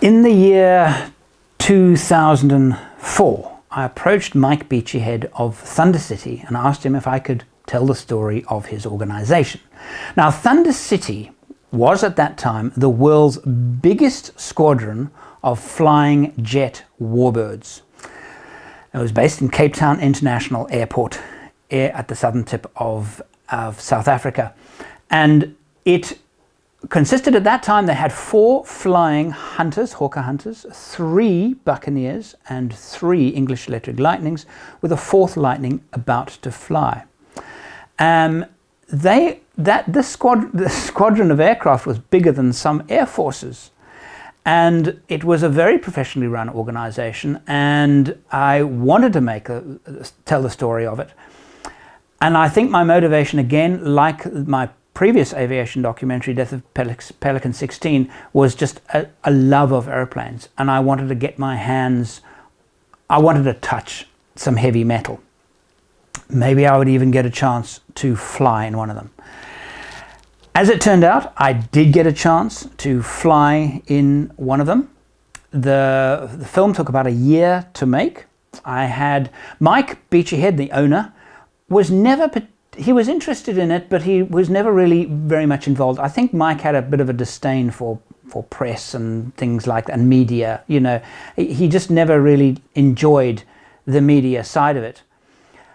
In the year 2004, I approached Mike BeachyHead of Thunder City and asked him if I could tell the story of his organization. Now, Thunder City was at that time the world's biggest squadron of flying jet warbirds. It was based in Cape Town International Airport at the southern tip of South Africa. And it consisted at that time, they had 4 flying hunters, Hawker hunters, 3 Buccaneers and 3 English Electric Lightnings, with a 4th Lightning about to fly. The squadron of aircraft was bigger than some air forces, and it was a very professionally run organization, and I wanted to tell the story of it. And I think my motivation, again, like my previous aviation documentary, Death of Pelican 16, was just a love of airplanes, and I wanted to get my hands, I wanted to touch some heavy metal. Maybe I would even get a chance to fly in one of them. As it turned out, I did get a chance to fly in one of them. The film took about a year to make. I had Mike BeachyHead, the owner, he was interested in it, but he was never really very much involved. I think Mike had a bit of a disdain for press and things like that, and media. You know, he just never really enjoyed the media side of it.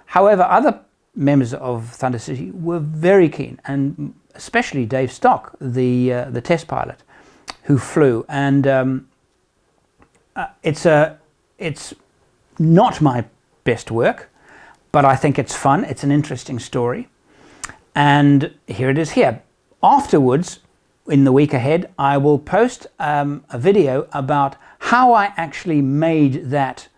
However, other members of Thunder City were very keen, and especially Dave Stock, the test pilot, who flew. And it's not my best work, but I think it's fun. It's an interesting story, and here it is here. Afterwards, in the week ahead, I will post a video about how I actually made that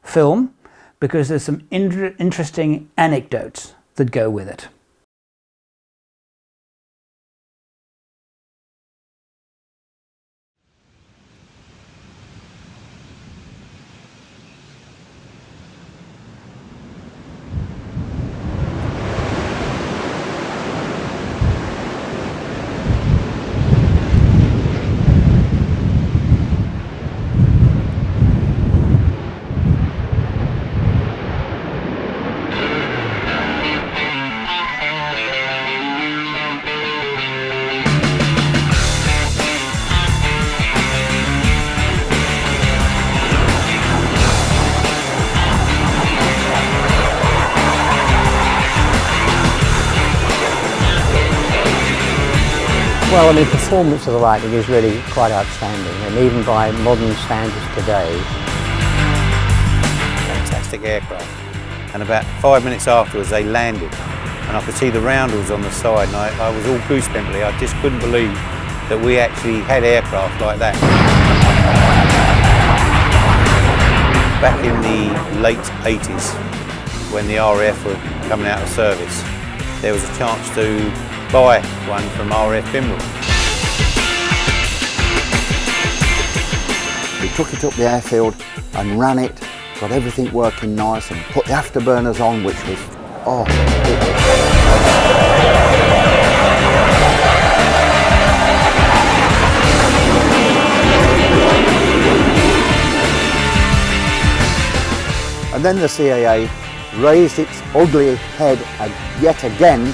film, because there's some interesting anecdotes that go with it. Well, I mean, performance of the Lightning is really quite outstanding, and even by modern standards today. Fantastic aircraft. And about 5 minutes afterwards they landed, and I could see the roundels on the side, and I was all goosebumpy. I just couldn't believe that we actually had aircraft like that. Back in the late 80s, when the RAF were coming out of service, there was a chance to buy one from RAF Bimble. We took it up the airfield and ran it, got everything working nice, and put the afterburners on, which was, And then the CAA raised its ugly head yet again.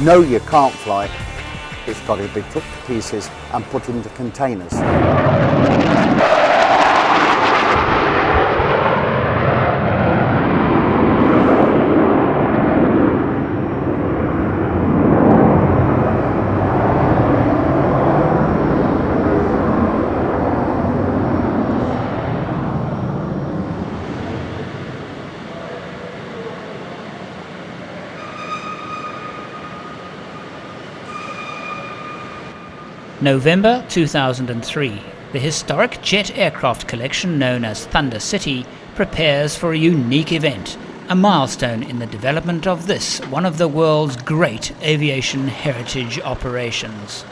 No, you can't fly. It's got to be took to pieces and put into containers. November 2003, the historic jet aircraft collection known as Thunder City prepares for a unique event, a milestone in the development of this, one of the world's great aviation heritage operations.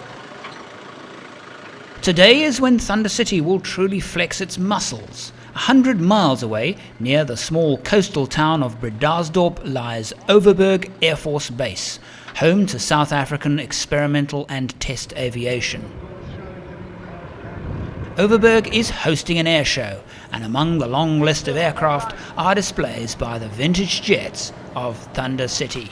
Today is when Thunder City will truly flex its muscles. 100 miles away, near the small coastal town of Bredasdorp, lies Overberg Air Force Base, home to South African experimental and test aviation. Overberg is hosting an air show, and among the long list of aircraft are displays by the vintage jets of Thunder City.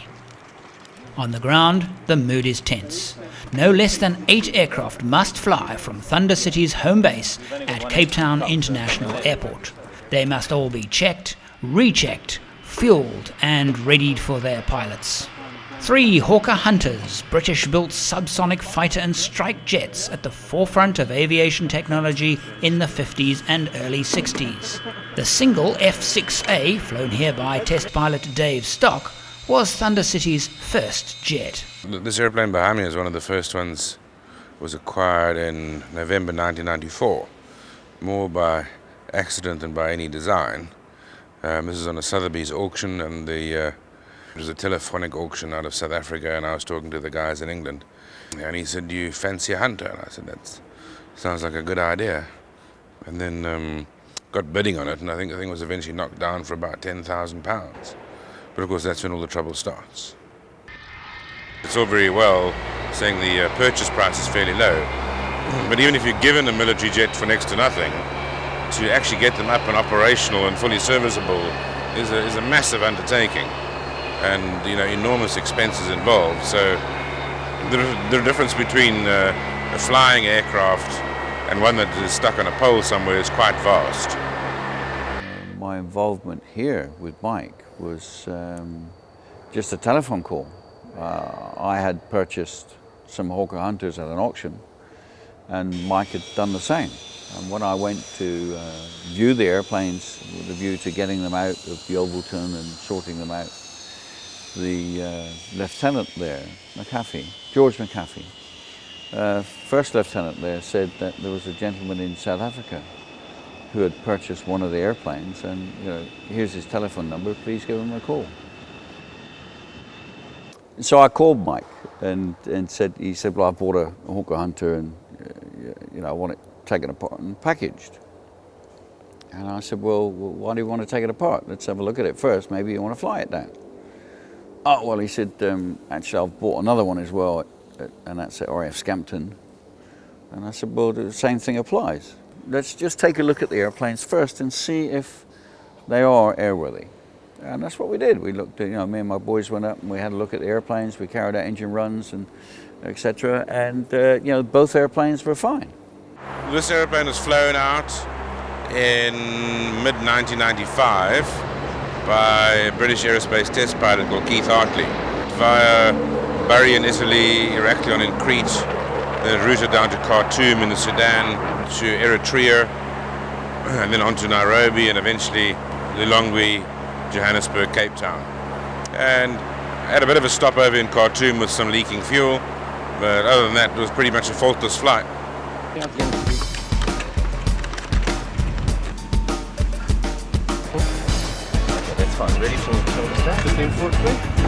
On the ground, the mood is tense. No less than 8 aircraft must fly from Thunder City's home base at Cape Town International Airport. They must all be checked, rechecked, fueled and readied for their pilots. 3 Hawker Hunters, British-built subsonic fighter and strike jets at the forefront of aviation technology in the 50s and early 60s. The single F-6A, flown here by test pilot Dave Stock, was Thunder City's first jet. This airplane behind me is one of the first ones. Was acquired in November 1994, more by accident than by any design. This is on a Sotheby's auction, and it was a telephonic auction out of South Africa, and I was talking to the guys in England, and he said, "Do you fancy a Hunter?" And I said, "That sounds like a good idea." And then got bidding on it, and I think the thing was eventually knocked down for about £10,000. But of course that's when all the trouble starts. It's all very well saying the purchase price is fairly low, but even if you're given a military jet for next to nothing, to actually get them up and operational and fully serviceable is a massive undertaking, and enormous expenses involved. So the difference between a flying aircraft and one that is stuck on a pole somewhere is quite vast. My involvement here with Mike was just a telephone call. I had purchased some Hawker Hunters at an auction, and Mike had done the same. And when I went to view the airplanes with a view to getting them out of the Overton and sorting them out, the lieutenant there, George McAfee, first lieutenant there, said that there was a gentleman in South Africa who had purchased one of the airplanes, and here's his telephone number, please give him a call. So I called Mike and he said, well, I bought a Hawker Hunter, and I want it taken apart and packaged. And I said, well, why do you want to take it apart? Let's have a look at it first, maybe you want to fly it down. Oh, well, he said, actually I've bought another one as well, and that's at RAF Scampton. And I said, well, the same thing applies. Let's just take a look at the airplanes first and see if they are airworthy. And that's what we did. We looked at, me and my boys went up and we had a look at the airplanes. We carried out engine runs and etc. And both airplanes were fine. This airplane was flown out in mid-1995 by a British aerospace test pilot called Keith Hartley via Bari in Italy, Heraklion in Crete, then routed down to Khartoum in the Sudan, to Eritrea, and then on to Nairobi, and eventually Lilongwe, Johannesburg, Cape Town. And I had a bit of a stopover in Khartoum with some leaking fuel, but other than that, it was pretty much a faultless flight. That's fine. Ready for start? 1543.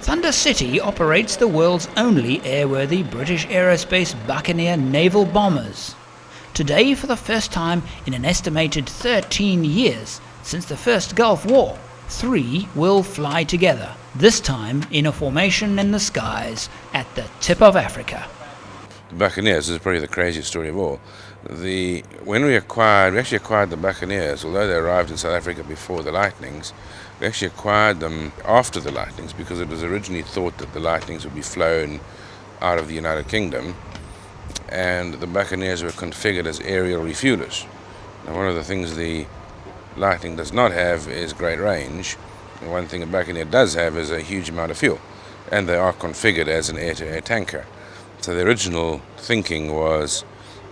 Thunder City operates the world's only airworthy British aerospace Buccaneer naval bombers. Today, for the first time in an estimated 13 years since the first Gulf War, 3 will fly together, this time in a formation in the skies at the tip of Africa. The Buccaneers is probably the craziest story of all. When we actually acquired the Buccaneers, although they arrived in South Africa before the Lightnings, we actually acquired them after the Lightnings because it was originally thought that the Lightnings would be flown out of the United Kingdom, and the Buccaneers were configured as aerial refuelers. Now, one of the things the Lightning does not have is great range. And one thing a Buccaneer does have is a huge amount of fuel, and they are configured as an air-to-air tanker. So the original thinking was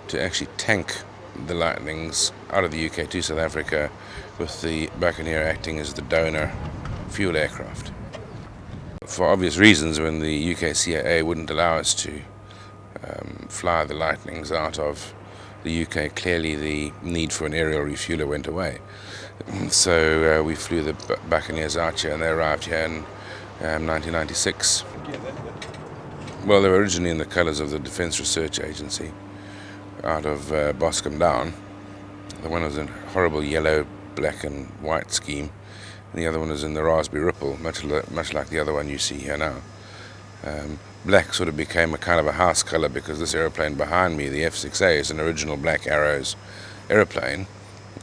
to actually tank the Lightnings out of the UK to South Africa, with the Buccaneer acting as the donor fuel aircraft. For obvious reasons, when the UK CAA wouldn't allow us to fly the Lightnings out of the UK, clearly the need for an aerial refueler went away. So we flew the Buccaneers out here, and they arrived here in 1996. Well, they were originally in the colours of the Defence Research Agency out of Boscombe Down. The one was in horrible yellow, black and white scheme, and the other one was in the raspberry ripple, much like the other one you see here now. Black sort of became a kind of a house colour because this aeroplane behind me, the F6A, is an original Black Arrows aeroplane.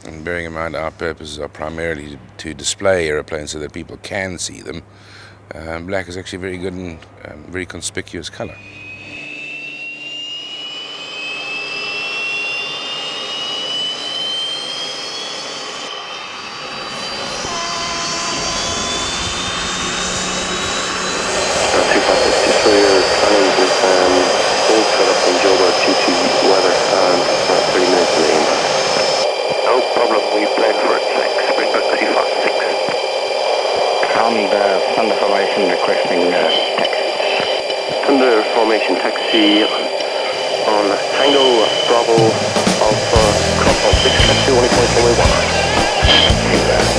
And bearing in mind our purposes are primarily to display aeroplanes so that people can see them, black is actually very good and very conspicuous colour. Thunder formation requesting taxi. Thunder formation taxi on Tango Bravo Alpha Cross 6 taxi 1.1.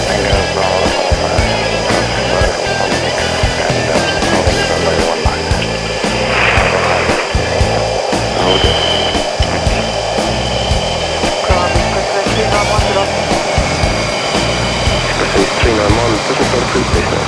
Tango Bravo Cross 6 and holding runway 19. Okay. Express 391, pushing for the cruise station.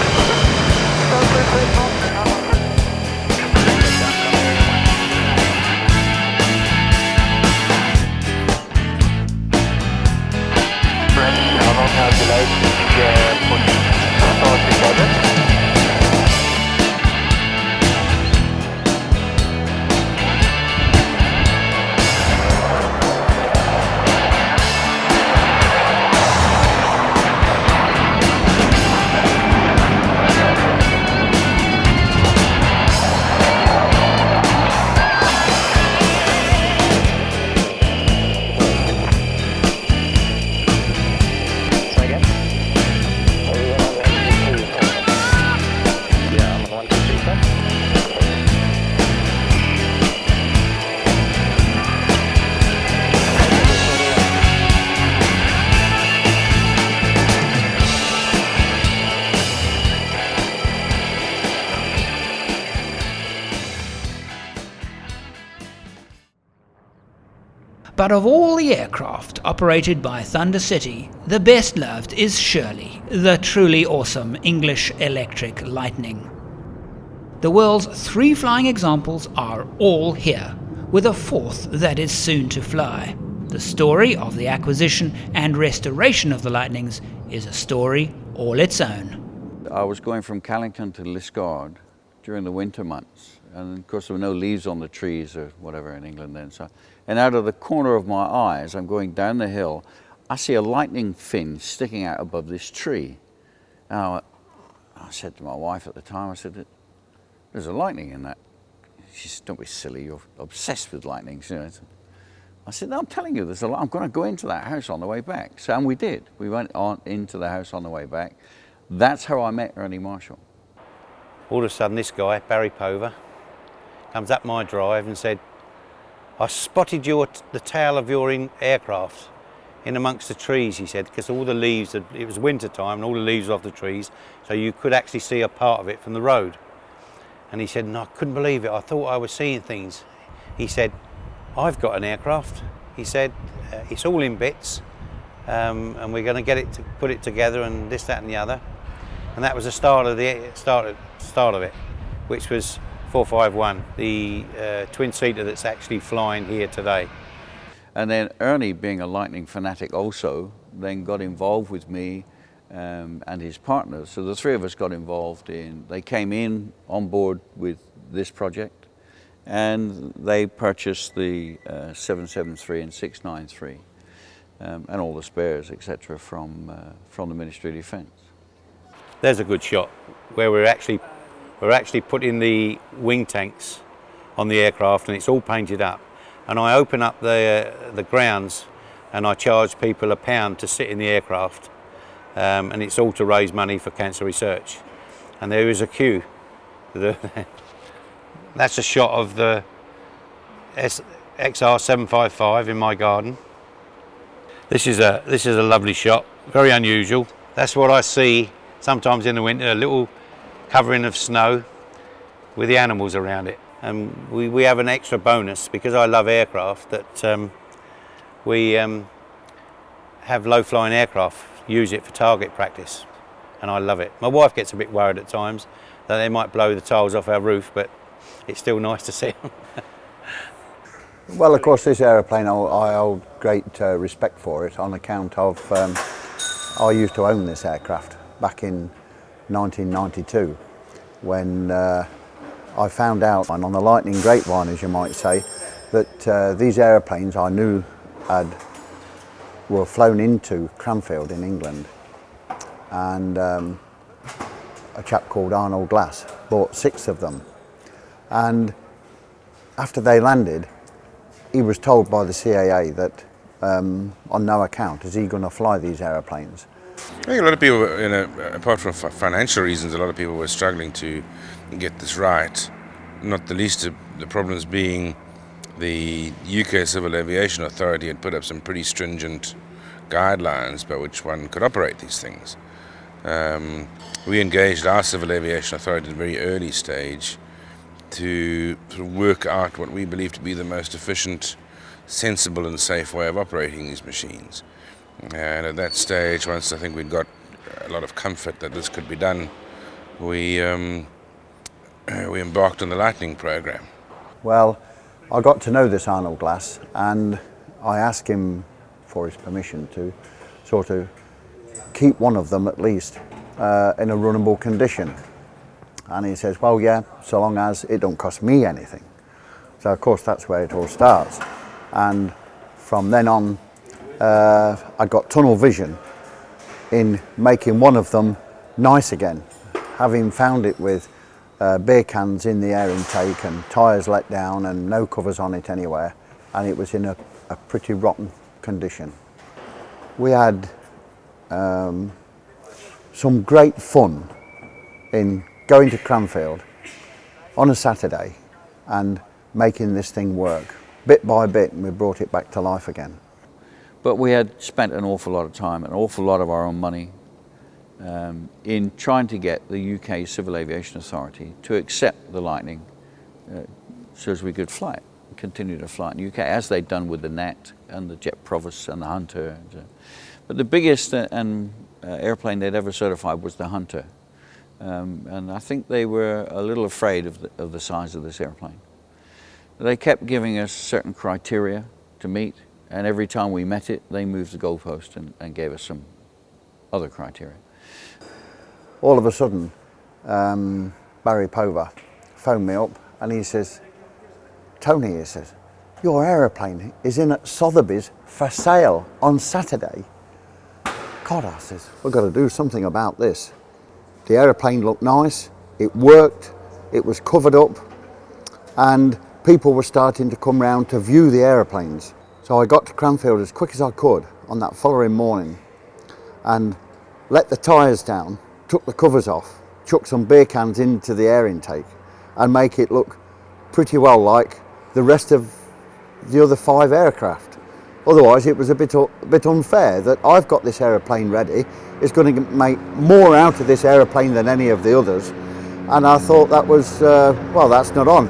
But of all the aircraft operated by Thunder City, the best loved is surely the truly awesome English Electric Lightning. The world's 3 flying examples are all here, with a 4th that is soon to fly. The story of the acquisition and restoration of the Lightnings is a story all its own. I was going from Callington to Liskeard during the winter months, and of course there were no leaves on the trees or whatever in England then. And out of the corner of my eyes, I'm going down the hill, I see a lightning fin sticking out above this tree. Now, I said to my wife at the time, I said, there's a lightning in that. She said, don't be silly, you're obsessed with lightnings. You know. I said, no, I'm telling you, I'm going to go into that house on the way back. So, and we did. We went on into the house on the way back. That's how I met Ernie Marshall. All of a sudden, this guy, Barry Pover, comes up my drive and said, I spotted the tail of your aircraft in amongst the trees, he said, because all the leaves, it was winter time and all the leaves were off the trees, so you could actually see a part of it from the road. And he said, and I couldn't believe it, I thought I was seeing things. He said, I've got an aircraft. he said, it's all in bits, and we're going to get it to put it together and this, that and the other. And that was the start of it, which was 451, the twin-seater that's actually flying here today. And then Ernie, being a lightning fanatic also, then got involved with me and his partners. So the three of us got involved they came in on board with this project, and they purchased the 773 and 693 and all the spares, etc., from the Ministry of Defence. There's a good shot where we're actually putting the wing tanks on the aircraft, and it's all painted up. And I open up the grounds, and I charge people £1 to sit in the aircraft, and it's all to raise money for cancer research. And there is a queue. That's a shot of the XR755 in my garden. This is a lovely shot, very unusual. That's what I see sometimes in the winter, a little covering of snow with the animals around it. And we have an extra bonus, because I love aircraft, that we have low-flying aircraft use it for target practice, and I love it. My wife gets a bit worried at times that they might blow the tiles off our roof, but it's still nice to see them. Well, of course, this aeroplane, I hold great respect for it on account of I used to own this aircraft back in 1992 when I found out on the lightning grapevine, as you might say, that these aeroplanes I knew were flown into Cranfield in England, and a chap called Arnold Glass bought 6 of them, and after they landed he was told by the CAA that on no account is he going to fly these aeroplanes. I think a lot of people, apart from financial reasons, a lot of people were struggling to get this right, not the least of the problems being the UK Civil Aviation Authority had put up some pretty stringent guidelines by which one could operate these things. We engaged our Civil Aviation Authority at a very early stage to sort of work out what we believe to be the most efficient, sensible and safe way of operating these machines. And at that stage, once I think we'd got a lot of comfort that this could be done, we embarked on the Lightning program. Well, I got to know this Arnold Glass, and I asked him for his permission to sort of keep one of them at least in a runnable condition. And he says, well, yeah, so long as it don't cost me anything. So of course that's where it all starts. And from then on, I got tunnel vision in making one of them nice again, having found it with beer cans in the air intake and tyres let down and no covers on it anywhere, and it was in a pretty rotten condition. We had some great fun in going to Cranfield on a Saturday and making this thing work. Bit by bit, and we brought it back to life again. But we had spent an awful lot of time, an awful lot of our own money in trying to get the UK Civil Aviation Authority to accept the Lightning so as we could fly it, continue to fly it in the UK, as they'd done with the Net and the Jet Provost and the Hunter. But the biggest airplane they'd ever certified was the Hunter. And I think they were a little afraid of the size of this airplane. They kept giving us certain criteria to meet, and every time we met it, they moved the goalpost and gave us some other criteria. All of a sudden, Barry Pover phoned me up and he says, Tony, he says, your aeroplane is in at Sotheby's for sale on Saturday. God, I says, we've got to do something about this. The aeroplane looked nice, it worked, it was covered up, and people were starting to come round to view the aeroplanes. So I got to Cranfield as quick as I could on that following morning and let the tyres down, took the covers off, chucked some beer cans into the air intake and make it look pretty well like the rest of the other 5 aircraft. Otherwise it was a bit unfair that I've got this aeroplane ready, it's going to make more out of this aeroplane than any of the others, and I thought that was, well, that's not on.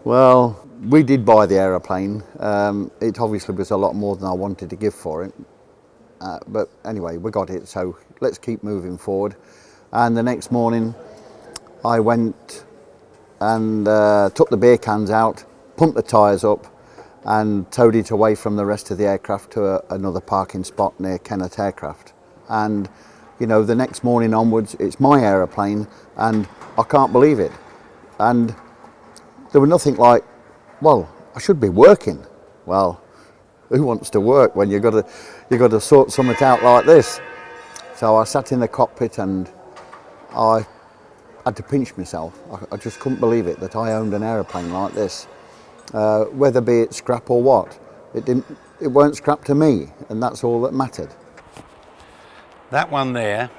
Well, we did buy the aeroplane. It obviously was a lot more than I wanted to give for it. But anyway, we got it, so let's keep moving forward. And the next morning, I went and took the beer cans out, pumped the tyres up, and towed it away from the rest of the aircraft to another parking spot near Kennett Aircraft. And you know, the next morning onwards, it's my aeroplane, and I can't believe it. And there was nothing like, well, I should be working. Well, who wants to work when you've got to sort something out like this? So I sat in the cockpit and I had to pinch myself. I just couldn't believe it that I owned an aeroplane like this. Whether be it scrap or what, it weren't scrap to me, and that's all that mattered. That one there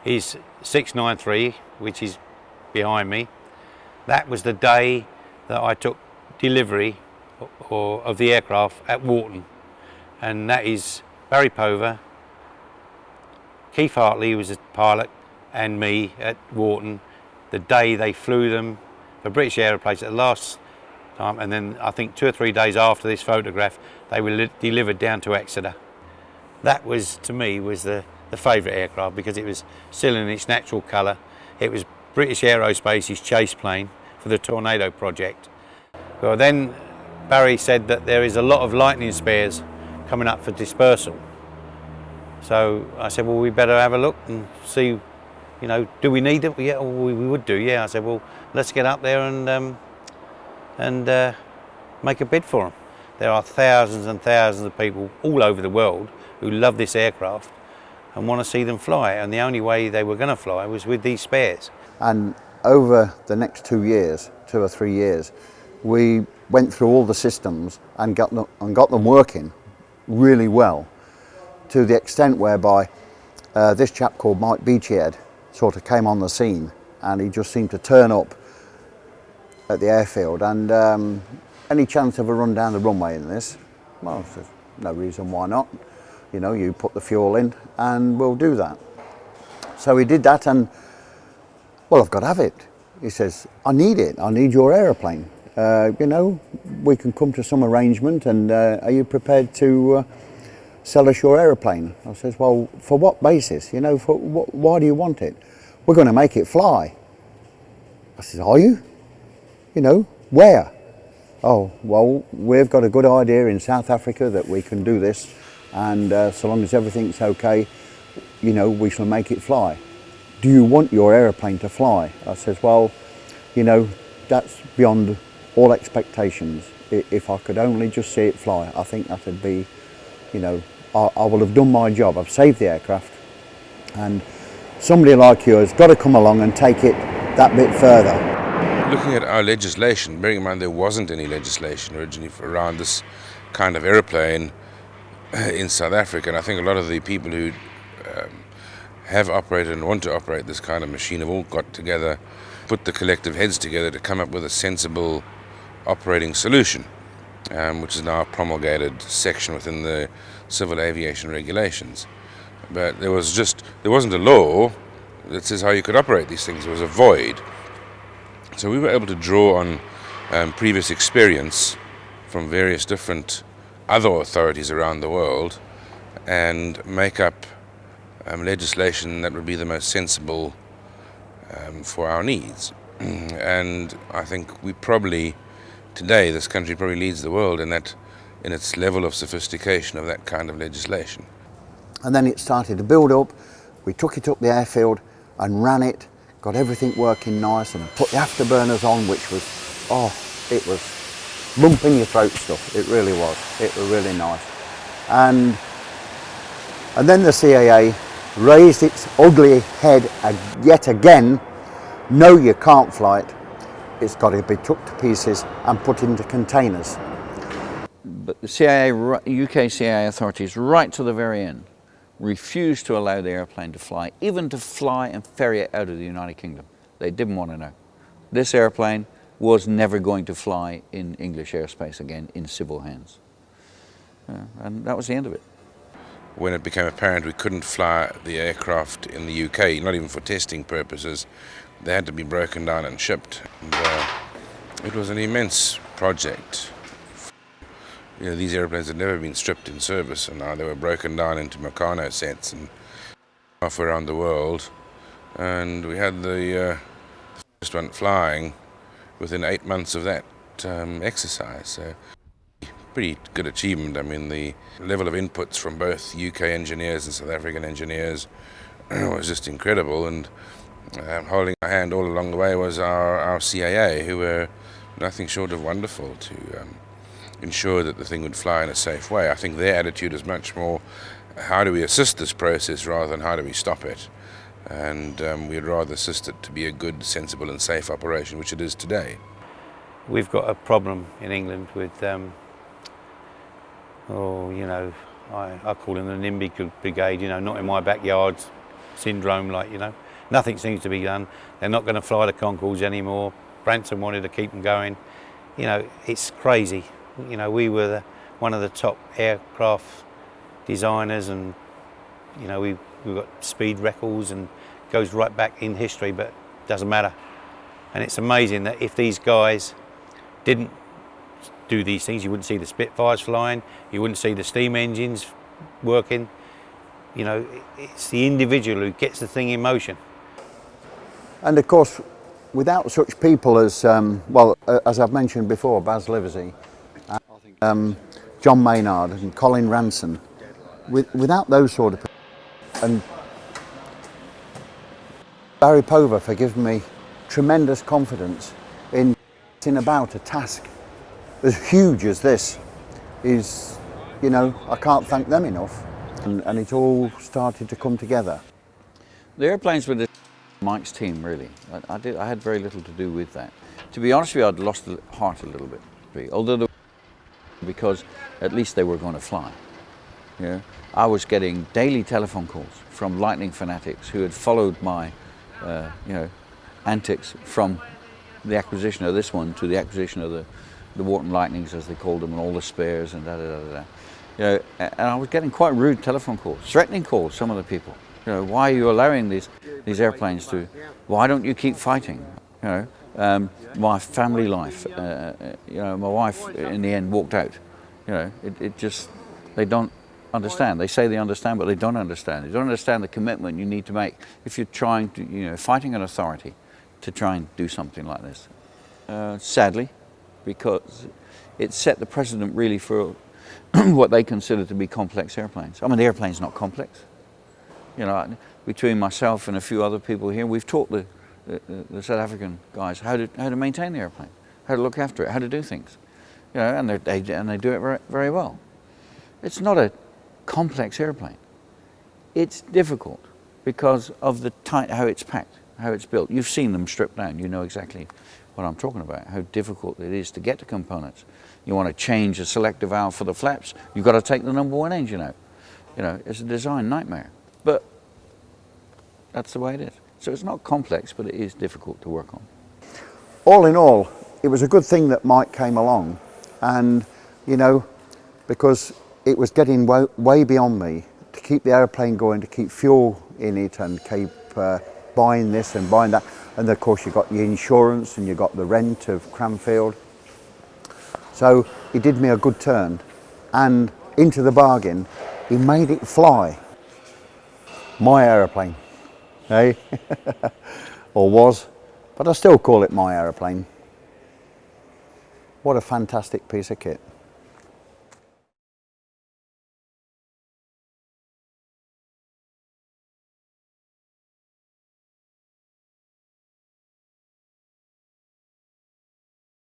is 693, which is behind me. That was the day that I took delivery of the aircraft at Wharton, and that is Barry Pover, Keith Hartley, who was a pilot, and me at Wharton, the day they flew them for British Aeroplanes at the last time, and then I think 2 or 3 days after this photograph they were delivered down to Exeter. That was, to me, was the favourite aircraft because it was still in its natural colour. It was British Aerospace's chase plane for the Tornado project. Well, then Barry said that there is a lot of Lightning spares coming up for dispersal. So I said, well, we better have a look and see, you know, do we need them? Yeah, we would do, yeah. I said, well, let's get up there and make a bid for them. There are thousands and thousands of people all over the world who love this aircraft and want to see them fly, and the only way they were going to fly was with these spares. And over the next 2 years, 2 or 3 years, we went through all the systems and got them working really well, to the extent whereby this chap called BeachyHead sort of came on the scene, and he just seemed to turn up at the airfield, and any chance of a run down the runway in this? Well, there's no reason why not. You know, you put the fuel in and we'll do that. So he did that, and well, I've got to have it. He says, I need it, I need your aeroplane. You know, we can come to some arrangement, and are you prepared to sell us your aeroplane? I says, well, for what basis? You know, why do you want it? We're going to make it fly. I says, are you? You know, where? Oh, well, we've got a good idea in South Africa that we can do this, and so long as everything's okay, you know, we shall make it fly. Do you want your aeroplane to fly? I says, well, you know, that's beyond all expectations. If I could only just see it fly, I think that would be, you know, I will have done my job. I've saved the aircraft, and somebody like you has got to come along and take it that bit further. Looking at our legislation, bearing in mind there wasn't any legislation originally around this kind of aeroplane in South Africa, and I think a lot of the people who have operated and want to operate this kind of machine have all got together, put the collective heads together to come up with a sensible operating solution, which is now a promulgated section within the civil aviation regulations. But there wasn't a law that says how you could operate these things. There was a void. So we were able to draw on previous experience from various different other authorities around the world and make up legislation that would be the most sensible for our needs. And I think we probably, today, this country probably leads the world in its level of sophistication of that kind of legislation. And then it started to build up. We took it up the airfield and ran it, got everything working nice, and put the afterburners on, which was, oh, it was lump in your throat stuff. It really was. It was really nice. And then the CAA raised its ugly head yet again. No, you can't fly it. It's got to be took to pieces and put into containers. But the UK CAA authorities, right to the very end, refused to allow the airplane to fly, even to fly and ferry it out of the United Kingdom. They didn't want to know. This airplane was never going to fly in English airspace again in civil hands. And that was the end of it. When it became apparent we couldn't fly the aircraft in the UK, not even for testing purposes, they had to be broken down and shipped. And, It was an immense project. You know, these airplanes had never been stripped in service, and now they were broken down into Meccano sets and off around the world. And we had the first one flying within 8 months of that exercise. So pretty good achievement. I mean, the level of inputs from both UK engineers and South African engineers was just incredible. And holding our hand all along the way was our CAA, who were nothing short of wonderful to ensure that the thing would fly in a safe way. I think their attitude is much more, how do we assist this process rather than how do we stop it? And we'd rather assist it to be a good, sensible and safe operation, which it is today. We've got a problem in England with, you know, I call them the NIMBY brigade, you know, not in my backyard syndrome, like, you know. Nothing seems to be done. They're not going to fly the Concords anymore. Branson wanted to keep them going. You know, it's crazy. You know, we were one of the top aircraft designers, and, you know, we've got speed records and goes right back in history, but it doesn't matter. And it's amazing that if these guys didn't do these things, you wouldn't see the Spitfires flying, you wouldn't see the steam engines working. You know, it's the individual who gets the thing in motion. And of course, without such people as, well, as I've mentioned before, Baz Livesey, John Maynard and Colin Ranson, without those sort of people, and Barry Pover for giving me tremendous confidence in about a task as huge as this is, you know, I can't thank them enough. And it all started to come together. The airplanes were Mike's team, really. I had very little to do with that. To be honest with you, I'd lost the heart a little bit, although because at least they were going to fly. You know, I was getting daily telephone calls from lightning fanatics who had followed my, you know, antics from the acquisition of this one to the acquisition of the Wharton Lightnings, as they called them, and all the spares and da-da-da-da. You know, and I was getting quite rude telephone calls, threatening calls, some of the people. You know, why are you allowing these airplanes to, why don't you keep fighting? You know, my family life, you know, my wife in the end walked out. You know, it just, they don't understand. They say they understand, but they don't understand. They don't understand the commitment you need to make if you're trying to, you know, fighting an authority to try and do something like this. Sadly, because it set the precedent really for what they consider to be complex airplanes. I mean, the airplane's not complex. You know, between myself and a few other people here, we've taught the South African guys how to maintain the airplane, how to look after it, how to do things. You know, and they do it very, very well. It's not a complex airplane. It's difficult because of the how it's packed, how it's built. You've seen them stripped down. You know exactly what I'm talking about, how difficult it is to get the components. You want to change a selector valve for the flaps, you've got to take the #1 engine out. You know, it's a design nightmare. But that's the way it is. So it's not complex, but it is difficult to work on. All in all, it was a good thing that Mike came along, and, you know, because it was getting way beyond me to keep the airplane going, to keep fuel in it and keep buying this and buying that. And of course you got the insurance and you got the rent of Cranfield. So he did me a good turn, and into the bargain, he made it fly. My aeroplane, eh? Or was, but I still call it my aeroplane. What a fantastic piece of kit.